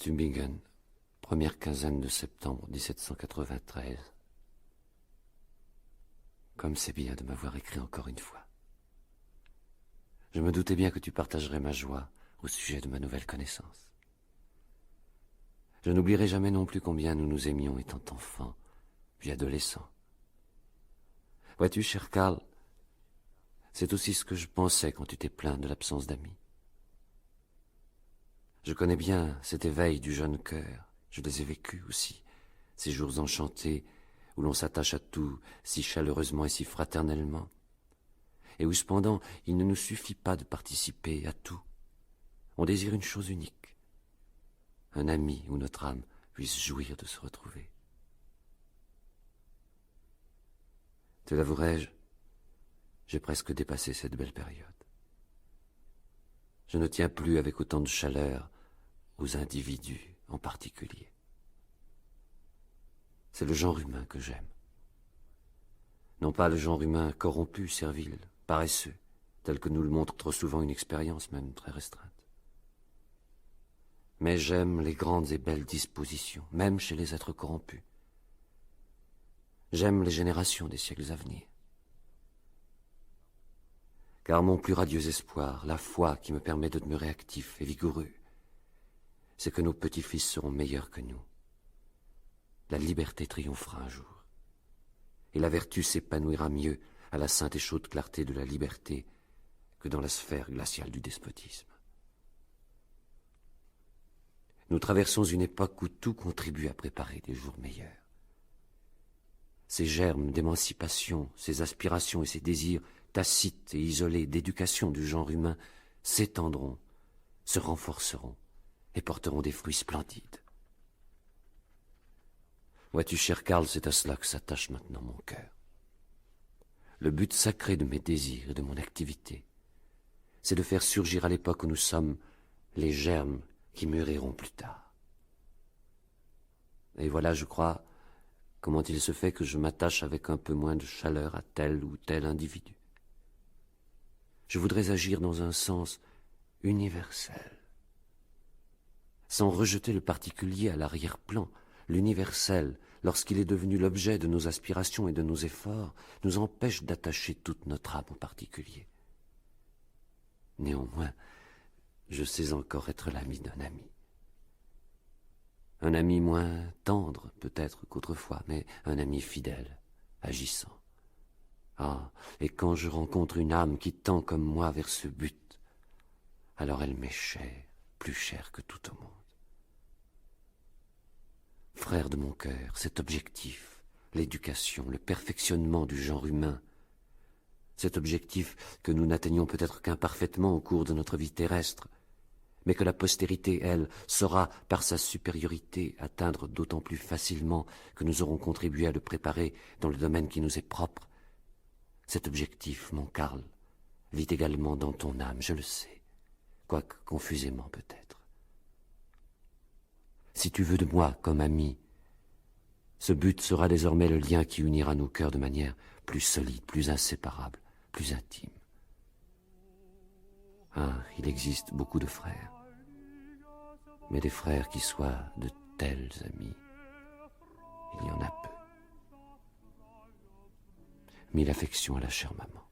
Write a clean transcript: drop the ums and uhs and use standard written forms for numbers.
Tübingen, première quinzaine de septembre 1793. Comme c'est bien de m'avoir écrit encore une fois. Je me doutais bien que tu partagerais ma joie au sujet de ma nouvelle connaissance. Je n'oublierai jamais non plus combien nous nous aimions étant enfants, puis adolescents. Vois-tu, cher Karl, c'est aussi ce que je pensais quand tu t'es plaint de l'absence d'amis. Je connais bien cet éveil du jeune cœur, je les ai vécus aussi, ces jours enchantés où l'on s'attache à tout si chaleureusement et si fraternellement, et où cependant il ne nous suffit pas de participer à tout. On désire une chose unique, un ami où notre âme puisse jouir de se retrouver. Te l'avouerai-je, j'ai presque dépassé cette belle période. Je ne tiens plus avec autant de chaleur aux individus en particulier. C'est le genre humain que j'aime. Non pas le genre humain corrompu, servile, paresseux, tel que nous le montre trop souvent une expérience même très restreinte. Mais j'aime les grandes et belles dispositions, même chez les êtres corrompus. J'aime les générations des siècles à venir. Car mon plus radieux espoir, la foi qui me permet de demeurer actif et vigoureux, c'est que nos petits-fils seront meilleurs que nous. La liberté triomphera un jour, et la vertu s'épanouira mieux à la sainte et chaude clarté de la liberté que dans la sphère glaciale du despotisme. Nous traversons une époque où tout contribue à préparer des jours meilleurs. Ces germes d'émancipation, ces aspirations et ces désirs tacites et isolés d'éducation du genre humain s'étendront, se renforceront et porteront des fruits splendides. Vois-tu, cher Karl, c'est à cela que s'attache maintenant mon cœur. Le but sacré de mes désirs et de mon activité, c'est de faire surgir à l'époque où nous sommes les germes qui mûriront plus tard. Et voilà, je crois, comment il se fait que je m'attache avec un peu moins de chaleur à tel ou tel individu. Je voudrais agir dans un sens universel, sans rejeter le particulier à l'arrière-plan. L'universel, lorsqu'il est devenu l'objet de nos aspirations et de nos efforts, nous empêche d'attacher toute notre âme au particulier. Néanmoins, je sais encore être l'ami d'un ami. Un ami moins tendre, peut-être qu'autrefois, mais un ami fidèle, agissant. Ah, et quand je rencontre une âme qui tend comme moi vers ce but, alors elle m'est chère, plus chère que tout au monde. Frère de mon cœur, cet objectif, l'éducation, le perfectionnement du genre humain, cet objectif que nous n'atteignons peut-être qu'imparfaitement au cours de notre vie terrestre, mais que la postérité, elle, saura, par sa supériorité, atteindre d'autant plus facilement que nous aurons contribué à le préparer dans le domaine qui nous est propre. Cet objectif, mon Karl, vit également dans ton âme, je le sais, quoique confusément peut-être. Si tu veux de moi comme ami, ce but sera désormais le lien qui unira nos cœurs de manière plus solide, plus inséparable, plus intime. Ah, il existe beaucoup de frères, mais des frères qui soient de tels amis, il y en a peu. Mille affections à la chère maman.